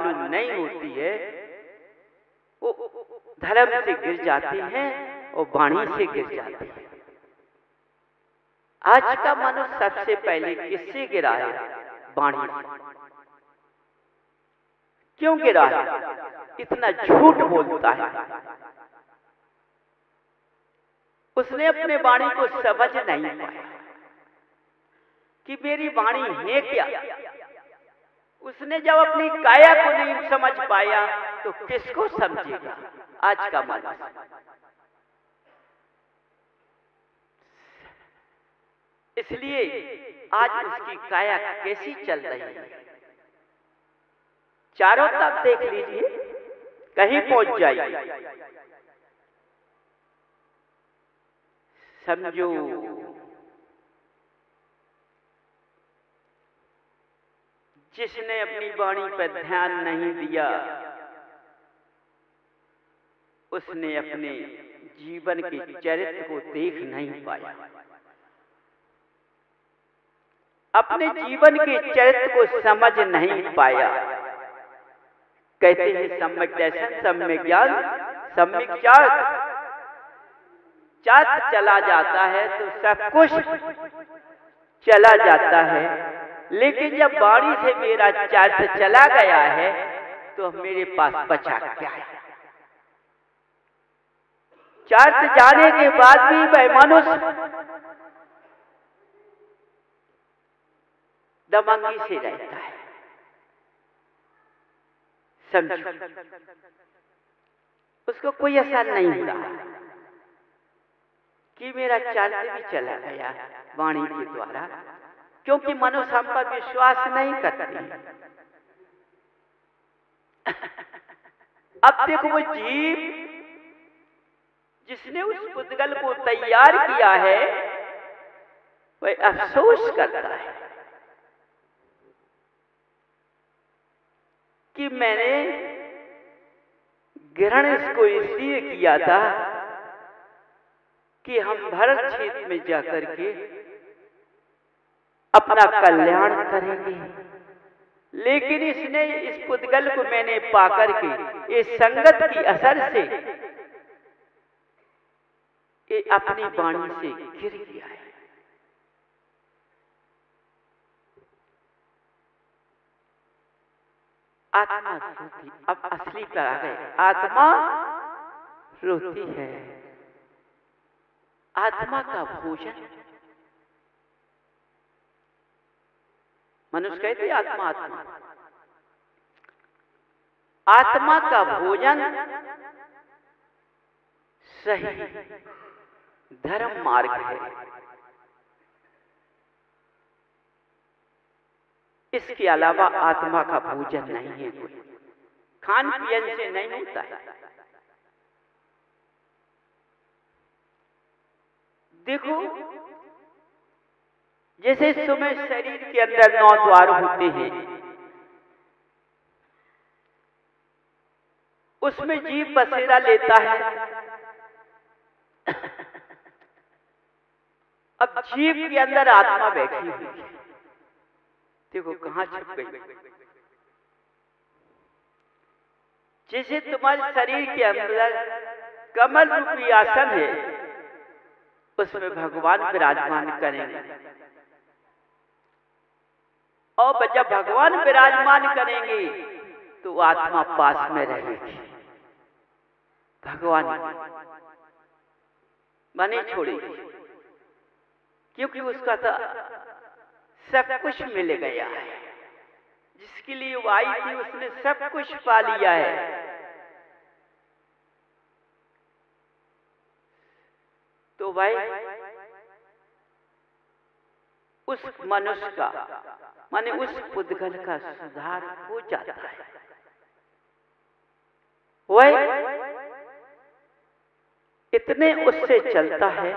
मालूम नहीं होती है वो धर्म से गिर जाते हैं और वाणी से गिर जाते हैं। आज का मनुष्य सबसे पहले किससे गिरा है? वाणी से। क्यों गिरा है? इतना झूठ बोलता है। उसने अपने वाणी को समझ नहीं पाया कि मेरी वाणी है क्या। उसने जब अपनी काया को नहीं समझ पाया तो किसको समझेगा आज का मनुष्य। इसलिए आज उसकी काया कैसी चल रही है, चारों तरफ देख लीजिए, कहीं पहुंच जाइए। समझो जिसने अपनी वाणी पर ध्यान नहीं दिया उसने अपने जीवन के चरित्र को देख नहीं पाया। अपने जीवन के चरित्र को समझ नहीं पाया। कहते हैं सम्यक दर्शन, सम्यक ज्ञान, सम्यक चार्थ। चार्थ चला जाता है तो सब कुछ चला जाता है, लेकिन जब वाणी से मेरा चार्थ चला गया है तो मेरे पास बचा क्या है? चार्थ जाने के बाद भी वह मनुष्य दमंगी से रहता है। समझो, उसको कोई असर नहीं हो रहा कि मेरा चार्थ भी चला गया वाणी के द्वारा, क्योंकि मनुष्य हम पर विश्वास नहीं करते। अब देखो वो जीव जिसने उस पुद्गल को तैयार किया है वह अफसोस करता है कि मैंने ग्रहण इसको इसलिए किया था कि हम भरत क्षेत्र में जाकर के अपना कल्याण करेंगे, लेकिन इसने इस पुद्गल को मैंने पाकर के इस संगत की असर से ये अपनी वाणी से गिर गया है। आत्मा रोती, अब असली पर आ गए। आत्मा रोती है। आत्मा का भोजन, मनुष्य कहते आत्मा आत्मा, आत्मा का भोजन सही धर्म मार्ग है। इसके अलावा आत्मा का भोजन नहीं है कोई। खान पियन से नहीं होता है। देखो जैसे सुबह शरीर के अंदर 9 द्वार होते हैं, उसमें जीव बसेरा लेता है। अब जीव के अंदर आत्मा बैठी हुई है। देखो कहां छुप गई। जैसे तुम्हारे शरीर के अंदर कमल रूपी आसन है, उसमें भगवान विराजमान करेंगे, और जब भगवान विराजमान करेंगे तो आत्मा पास में रहेगी। भगवान बने छोड़ेगी, क्योंकि उसका तो सब कुछ मिल गया है। जिसके लिए वो आई थी उसने सब कुछ पा लिया है। तो भाई उस मनुष्य का माने उस पुद्गल का सुधार हो जाता है। वह इतने उससे चलता है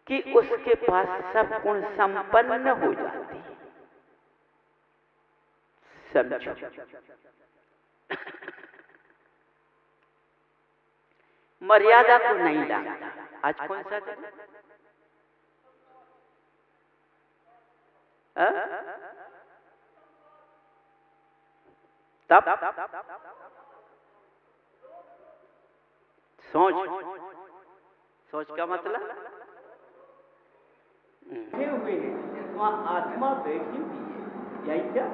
कि उसके पास सब गुण संपन्न हो जाती है। समझो, मर्यादा को नहीं जानता। आज कौन सा दिन? तब सोच, सोच का मतलब हुए वहां आत्मा बैठी हुई है, यही क्या?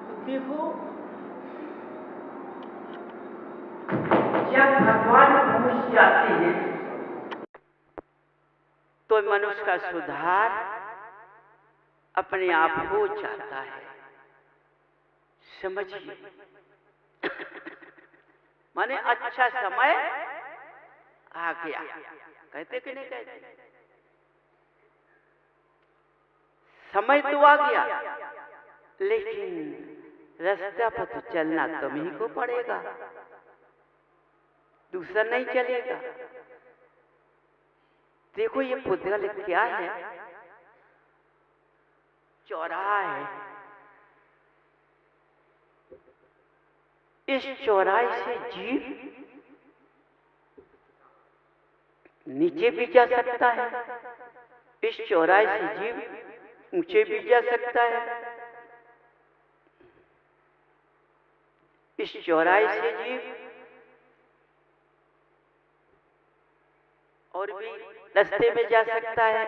तो देखो, जब भगवान पहुंच जाते हैं तो मनुष्य का सुधार अपने आप हो जाता है। समझिए, माने अच्छा समय आ गया, कहते कि नहीं कहते? समय तो आ गया, लेकिन रास्ता पर तो चलना तुम्हीं को पड़ेगा, दूसरा नहीं चलेगा। देखो ये पुद्गल क्या है? चौराहा है। इस चौराहे से जीव नीचे भी जा सकता है, इस चौराहे से जीव ऊंचे भी जा सकता है, इस चौराहे से जीव और भी रास्ते में जा सकता है,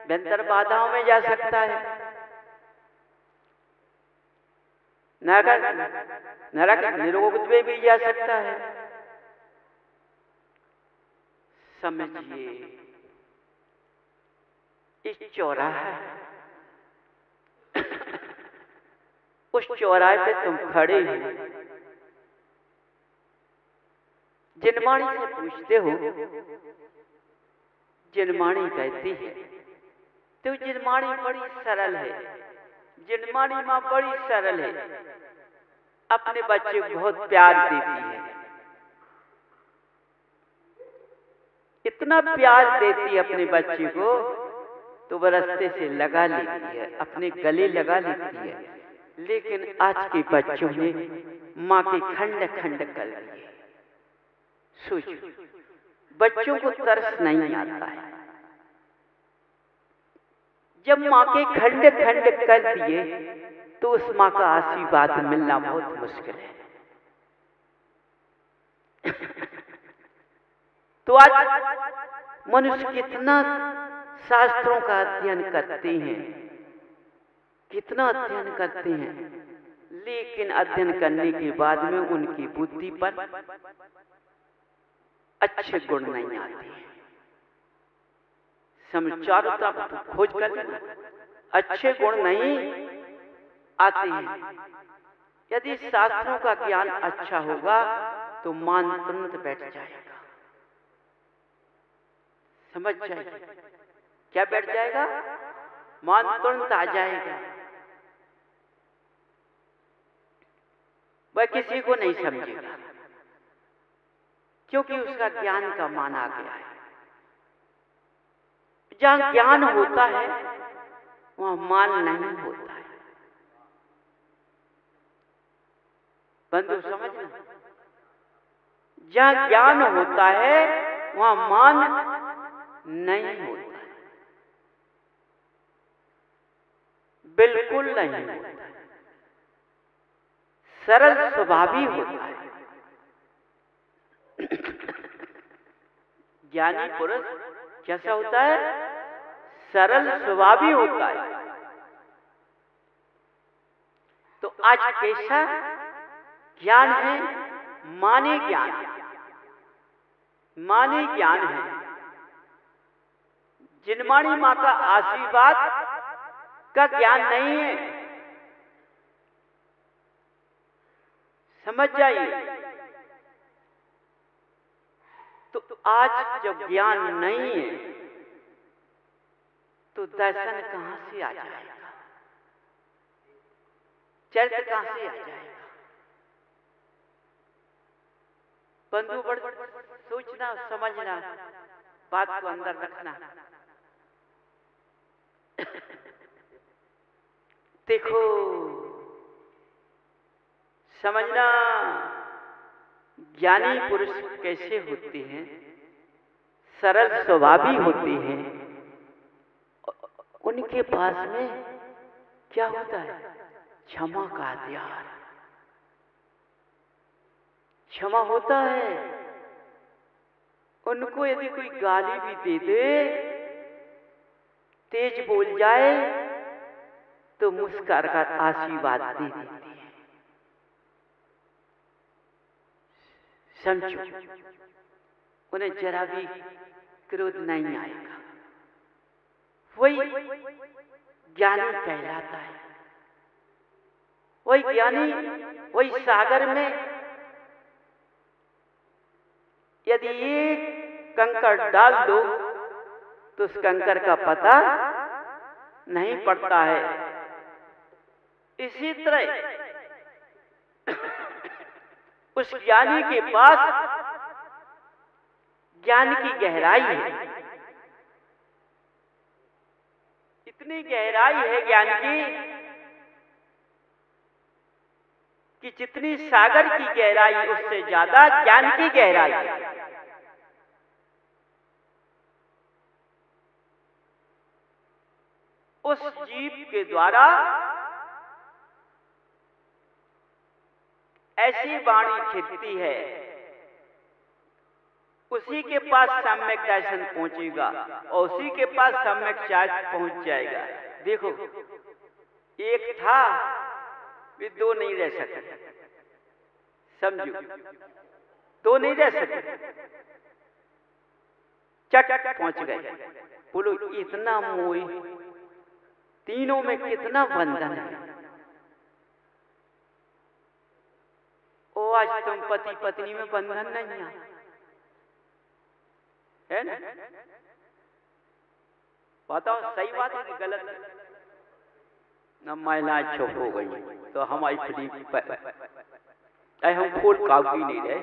भयंकर बाधाओं में जा सकता है, नरक निरोग में भी जा सकता है। समझिए, इस चौराहा, उस चौराहे पे तुम खड़े हो, जिनवाणी से पूछते हो, जिनवाणी कहती है, तो जिनवाणी बड़ी सरल है, जिनवाणी माँ बड़ी सरल है, अपने बच्चे को बहुत प्यार देती है, इतना प्यार देती है अपने बच्चे को, तो वह रास्ते से लगा लेती है, अपने गले लगा लेती है। लेकिन आज के बच्चों ने माँ के खंड खंड कर दिए। सोचो, बच्चों को तरस नहीं आता है, जब माँ के खंड खंड कर दिए तो उस माँ का आशीर्वाद मिलना बहुत मुश्किल है। तो आज मनुष्य कितना शास्त्रों का अध्ययन करते हैं, कितना अध्ययन करते हैं, लेकिन अध्ययन करने के बाद में उनकी बुद्धि पर अच्छे गुण नहीं आते हैं। चारों तरफ खोज कर अच्छे गुण नहीं आते हैं। यदि शास्त्रों का ज्ञान अच्छा होगा तो मान तुरंत बैठ जाएगा, समझ जाएगा। क्या बैठ जाएगा? मान तुरंत आ जाएगा। वह किसी को नहीं समझेगा, क्योंकि उसका ज्ञान का मान आ गया है। जहां ज्ञान होता है वहां मान नहीं होता है। बंधु समझना, जहां ज्ञान होता है वहां मान नहीं होता है, बिल्कुल नहीं होता है। सरल स्वभावी होता है। ज्ञानी पुरुष कैसा होता है? सरल स्वभावी होता है। तो आज कैसा ज्ञान है? माने ज्ञान, माने ज्ञान है। जिनवाणी माँ का आशीर्वाद का ज्ञान नहीं है, समझ जाइए। तो आज जब ज्ञान नहीं है तो दर्शन कहां से आ जाएगा? चरित्र कहां से आ जाएगा? बंधु बड़ सोचना, समझना, बात को अंदर रखना। देखो, समझना, ज्ञानी पुरुष कैसे होते हैं? सरल स्वभावी होते हैं। उनके पास में क्या होता है? क्षमा का हथियार। क्षमा होता है। उनको यदि कोई गाली भी दे दे, तेज बोल जाए, तो मुस्कुरा कर आशीर्वाद दे देती है। समझो, उन्हें जरा भी क्रोध नहीं आएगा। वही ज्ञानी कहलाता है। वही ज्ञानी, वही सागर में यदि एक कंकड़ डाल दो तो उस कंकड़ का पता नहीं पड़ता है। इसी तरह उस ज्ञानी के पास ज्ञान की गहराई है। इतनी गहराई है ज्ञान की कि जितनी सागर की गहराई, उससे ज्यादा ज्ञान की गहराई है। उस जीव के द्वारा ऐसी वाणी खिलती है, उसी के पास सम्यक दर्शन पहुंचेगा और उसी के पास सम्यक चार्ज पहुंच जाएगा। देखो, एक था, वे दो नहीं रह सके। समझो, दो नहीं रह सके, चट पहुंच गए। बोलो, इतना मोह, तीनों में कितना बंधन है। ओ, आज तुम पति पत्नी में बंधन नहीं है ना? बताओ, सही बात है कि गलत है? न महिलाएं चुप हो गई तो हमारी फिल्म हम खोल काबू नहीं रहे।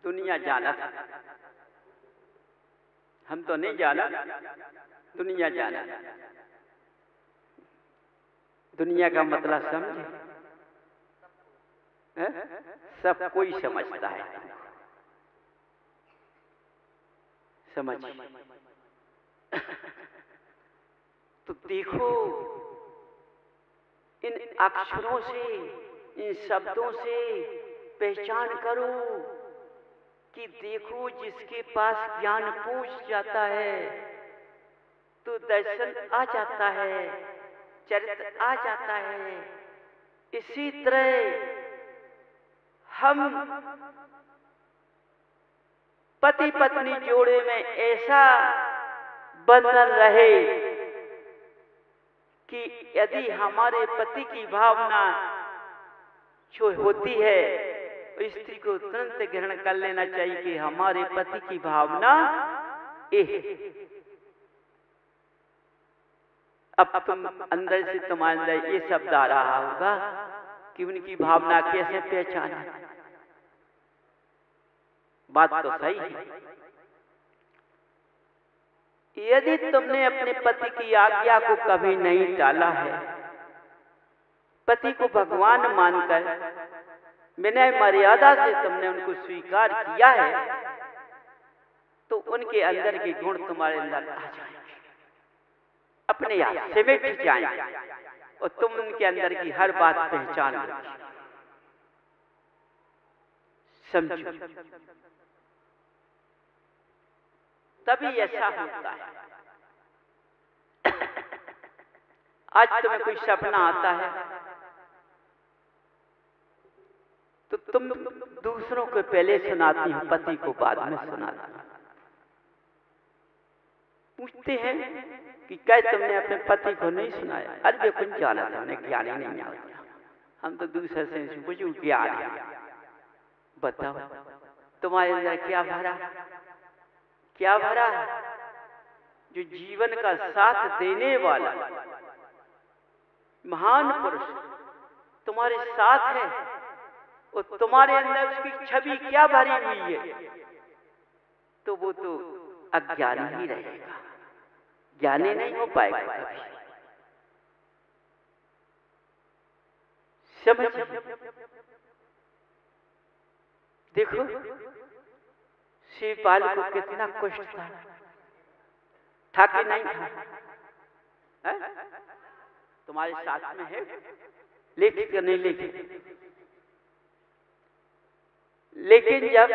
दुनिया जाना था, हम तो नहीं जाना, दुनिया जाना। दुनिया का मतलब समझे? सब कोई समझता है। समझ तो देखो, इन अक्षरों से, इन शब्दों से पहचान करो कि देखो, जिसके पास ज्ञान पहुंच जाता है तो दर्शन आ जाता है, चरित्र आ जाता है। इसी तरह हम पति पत्नी जोड़े में ऐसा बंधन रहे कि यदि हमारे पति की भावना जो होती है, स्त्री को तुरंत ग्रहण कर लेना चाहिए कि हमारे पति की भावना अब तुम अंदर से तुम्हारे अंदर ये शब्द आ रहा होगा कि उनकी भावना कैसे पहचाना। बात तो सही है। यदि तुमने अपने पति की आज्ञा को कभी नहीं टाला है, पति को भगवान मानकर विनय मर्यादा से तुमने उनको स्वीकार किया है, तो उनके अंदर के गुण तुम्हारे अंदर आ जाएंगे, अपने आप सिमट जाएंगे और तुम उनके अंदर की हर बात पहचान लोगे। समझो, तभी ऐसा होता है। आज तुम्हें कोई सपना आता है तो तुम दूसरों को पहले सुनाती हो, पति को बाद में सुनाती हो। पूछते हैं कि क्या तुमने अपने पति को नहीं सुनाया? अरे वे कुछ जाना था, उन्हें ज्ञान ही नहीं आता। हम तो दूसरे से पूछो ज्ञान है। बताओ, तुम्हारे अंदर क्या भरा, क्या भरा? जो जीवन का साथ देने वाला महान पुरुष तुम्हारे साथ है, और तुम्हारे अंदर उसकी छवि क्या भरी हुई है, तो वो तो अज्ञानी ही रहेगा, ज्ञानी नहीं हो पाएगा कभी। समझ, देखो शिवपाल को कितना कष्ट था, था कि नहीं था? तुम्हारे साथ में है, लिखित या नहीं लिखित। लेकिन जब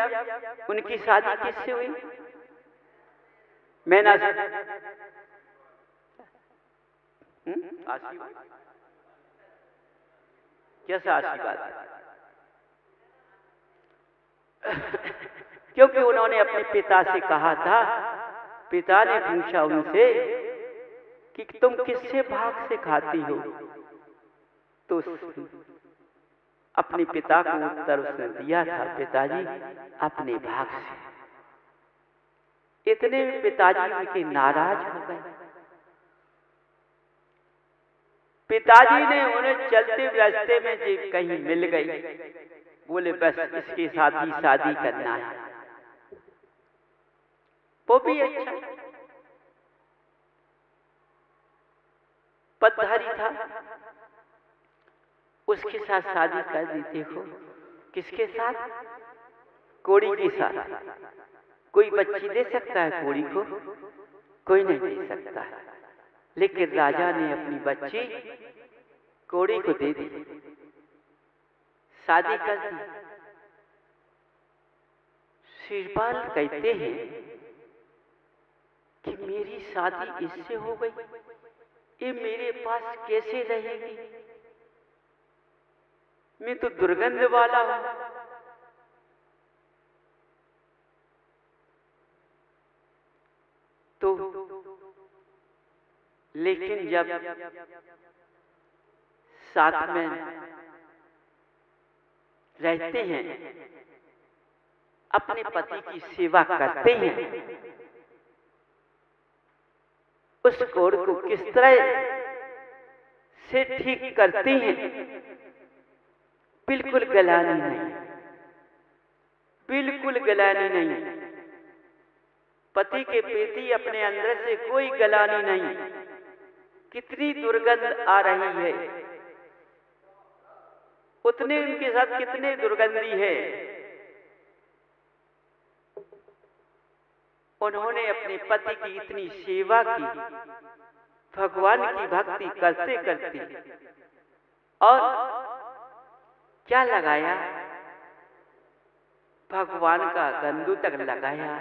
उनकी शादी किससे हुई? मैना से। आशीर्वाद कैसा आशीर्वाद? क्योंकि उन्होंने अपने पिता से कहा था, पिता ने पूछा उनसे कि तुम किससे भाग से खाती हो, तो अपने पिता को उत्तर उसने दिया था, पिताजी अपने भाग से। इतने में पिताजी उनके नाराज हो गए। पिताजी ने उन्हें चलते रास्ते में जो कहीं मिल गई, बोले बस इसके साथ ही शादी करना है। वो भी अच्छा पदधारी था, उसके साथ शादी कर दी। देखो किसके साथ? कोड़ी के साथ। कोई बच्ची दे सकता है कोड़ी को? कोई नहीं दे सकता है। लेकिन राजा ने अपनी बच्ची कोड़ी को दे दी, शादी कर दी। शिवपाल कहते हैं कि मेरी शादी इससे हो गई, ये मेरे पास कैसे रहेगी? मैं तो दुर्गंध वाला हूं। तो लेकिन जब साथ में रहते हैं, अपने पति की सेवा करते हैं, उस कोड़ को किस तरह से ठीक करते हैं, बिल्कुल गलानी नहीं, बिल्कुल गलानी नहीं। पति के प्रति अपने अंदर से कोई गलानी नहीं। कितनी दुर्गंध आ रही है, उतने उनके साथ कितने दुर्गंधी है। उन्होंने अपने पति की इतनी सेवा की, भगवान की भक्ति करते करते, और क्या लगाया? भगवान का गंदू तक लगाया।